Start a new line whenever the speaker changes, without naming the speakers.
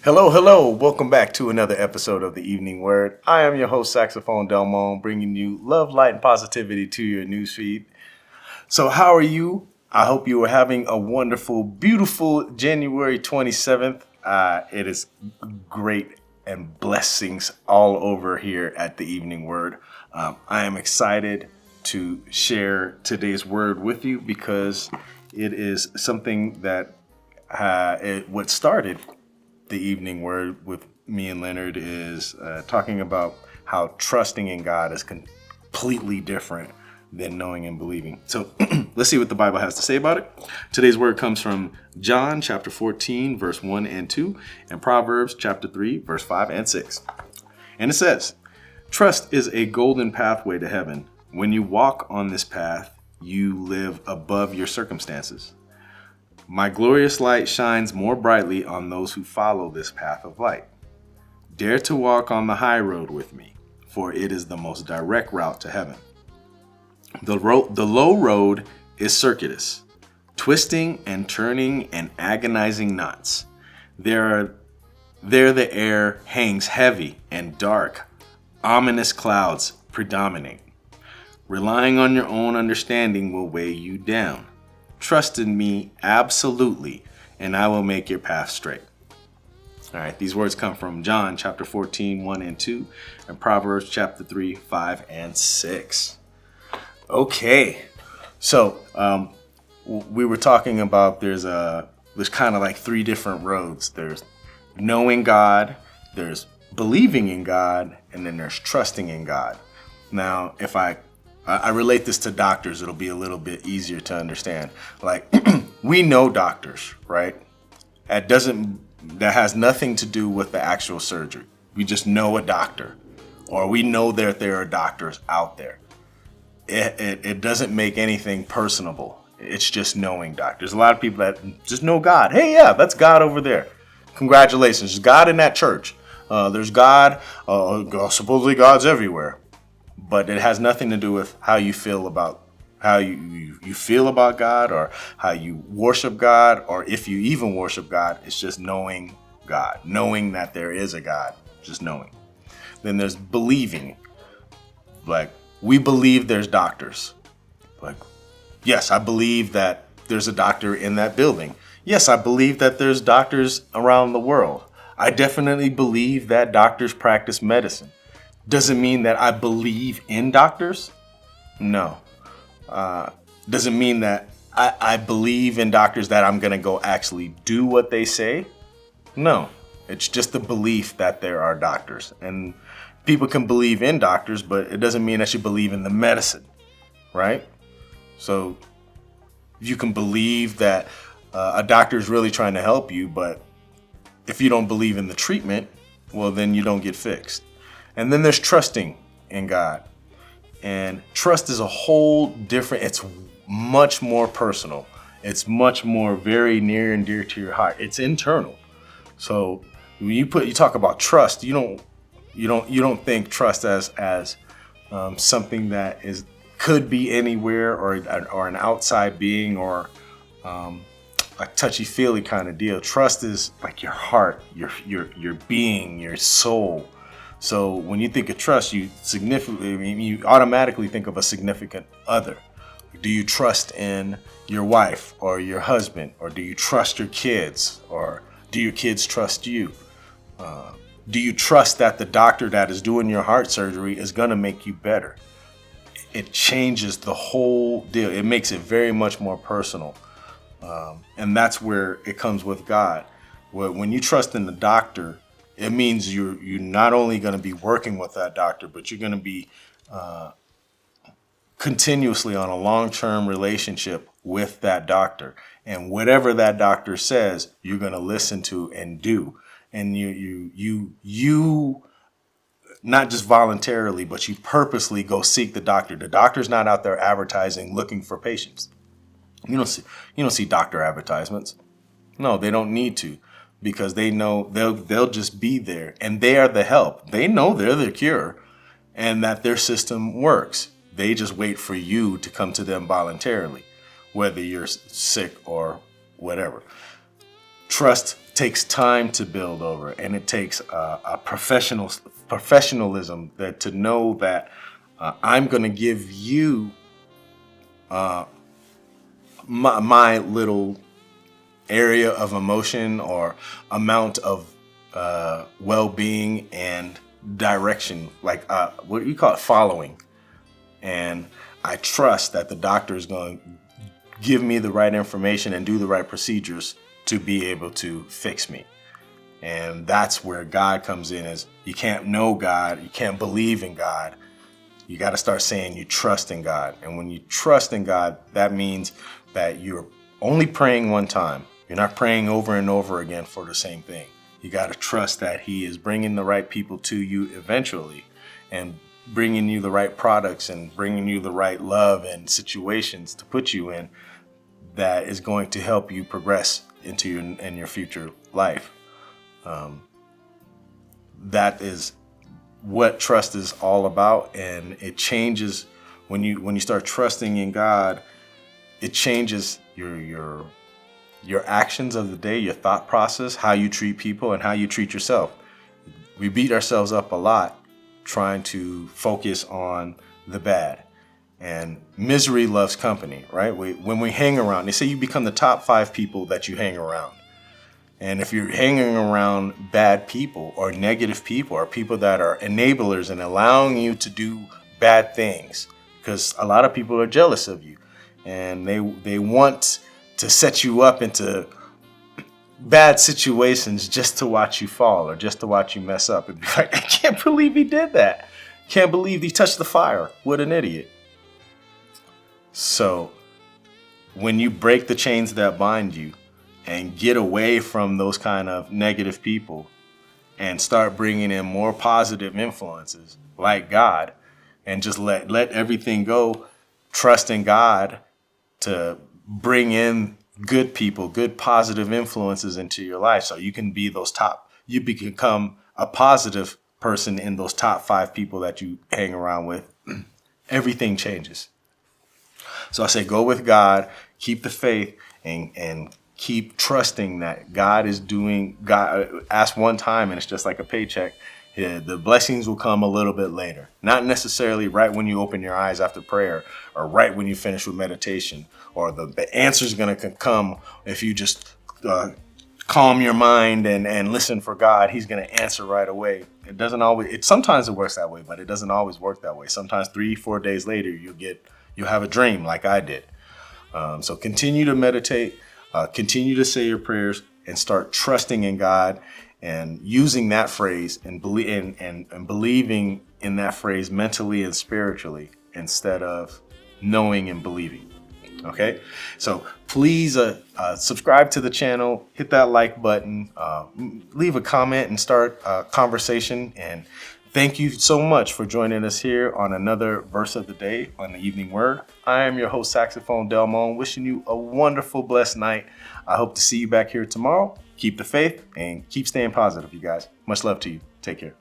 Hello, hello. Welcome back to another episode of the Evening Word. I am your host, Saxophone Delmon, bringing you love, light, and positivity to your newsfeed. So how are you? I hope you are having a wonderful, beautiful January 27th. It is great and blessings all over here at the Evening Word. I am excited to share today's word with you because it is something that what started the Evening Word with me and Leonard is talking about how trusting in God is completely different than knowing and believing. So let's see what the Bible has to say about it. Today's word comes from John chapter 14, verse 1 and 2, and Proverbs chapter 3, verse 5 and 6. And it says, "Trust is a golden pathway to heaven. When you walk on this path, you live above your circumstances. My glorious light shines more brightly on those who follow this path of light. Dare to walk on the high road with me, for it is the most direct route to heaven. The low road is circuitous, twisting and turning and agonizing knots. There the air hangs heavy and dark, ominous clouds predominate. Relying on your own understanding will weigh you down. Trust in me absolutely, and I will make your path straight." All right, these words come from John chapter 14, 1 and 2, and Proverbs chapter 3, 5 and 6. Okay, so we were talking about there's kind of like three different roads. There's knowing God, there's believing in God, and then there's trusting in God. Now, if I relate this to doctors, it'll be a little bit easier to understand. Like, we know doctors, right? That has nothing to do with the actual surgery. We just know a doctor, or we know that there are doctors out there. It doesn't make anything personable. It's just knowing doctors. A lot of people that just know God. Hey, yeah, that's God over there. Congratulations, there's God in that church. There's God. Supposedly God's everywhere. But it has nothing to do with how you feel about how you feel about God, or how you worship God, or if you even worship God. It's just knowing God, knowing that there is a God, just knowing. Then there's believing. Like, we believe there's doctors. Like, yes, I believe that there's a doctor in that building. Yes, I believe that there's doctors around the world. I definitely believe that doctors practice medicine. Does it mean that I believe in doctors? No. Does it mean that I believe in doctors that I'm going to go actually do what they say? No. It's just the belief that there are doctors. And people can believe in doctors, but it doesn't mean that you believe in the medicine, right? So you can believe that a doctor is really trying to help you, but if you don't believe in the treatment, well, then you don't get fixed. And then there's trusting in God. And trust is a whole different, it's much more personal. It's much more very near and dear to your heart. It's internal. So when you talk about trust, you don't think trust as something that could be anywhere, or an outside being, or a touchy-feely kind of deal. Trust is like your heart, your being, your soul. So when you think of trust, you automatically think of a significant other. Do you trust in your wife or your husband, or do you trust your kids, or do your kids trust you? Do you trust that the doctor that is doing your heart surgery is going to make you better? It changes the whole deal. It makes it very much more personal. And that's where it comes with God. When you trust in the doctor, it means you're not only going to be working with that doctor, but you're going to be continuously on a long-term relationship with that doctor. And whatever that doctor says, you're going to listen to and do. And you not just voluntarily, but you purposely go seek the doctor. The doctor's not out there advertising, looking for patients. You don't see doctor advertisements. No, they don't need to, because they know they'll just be there, and they are the help. They know they're the cure, and that their system works. They just wait for you to come to them voluntarily, whether you're sick or whatever. Trust takes time to build over, and it takes a professionalism that to know that I'm going to give you my little area of emotion or amount of well-being and direction, like what do you call it, following. And I trust that the doctor is going to give me the right information and do the right procedures to be able to fix me. And that's where God comes in. Is you can't know God, you can't believe in God. You got to start saying you trust in God. And when you trust in God, that means that you're only praying one time. You're not praying over and over again for the same thing. You got to trust that He is bringing the right people to you eventually, and bringing you the right products and bringing you the right love and situations to put you in that is going to help you progress into your future life. That is what trust is all about, and it changes when you start trusting in God. It changes your actions of the day, your thought process, how you treat people, and how you treat yourself. We beat ourselves up a lot trying to focus on the bad. And misery loves company, right? When we hang around, they say you become the top 5 people that you hang around. And if you're hanging around bad people or negative people or people that are enablers and allowing you to do bad things, because a lot of people are jealous of you and they want to set you up into bad situations just to watch you fall or just to watch you mess up and be like, I can't believe he did that. Can't believe he touched the fire. What an idiot. So when you break the chains that bind you and get away from those kind of negative people and start bringing in more positive influences like God, and just let everything go, trust in God to bring in good people, good positive influences into your life, so you can be you become a positive person in those top 5 people that you hang around with. Everything changes. So I say go with God, keep the faith, and keep trusting that God is doing. God, ask one time and it's just like a paycheck. Yeah, the blessings will come a little bit later. Not necessarily right when you open your eyes after prayer or right when you finish with meditation, or the answer is going to come if you just calm your mind and listen for God. He's going to answer right away. It doesn't always. Sometimes it works that way, but it doesn't always work that way. Sometimes 3-4 days later you'll have a dream like I did. So continue to meditate, continue to say your prayers, and start trusting in God and using that phrase and believing in that phrase mentally and spiritually instead of knowing and believing. Okay, so please subscribe to the channel, hit that like button, leave a comment, and start a conversation. And thank you so much for joining us here on another verse of the day on the Evening Word. I am your host, Saxophone Delmon, wishing you a wonderful, blessed night. I hope to see you back here tomorrow. Keep the faith and keep staying positive, you guys. Much love to you. Take care.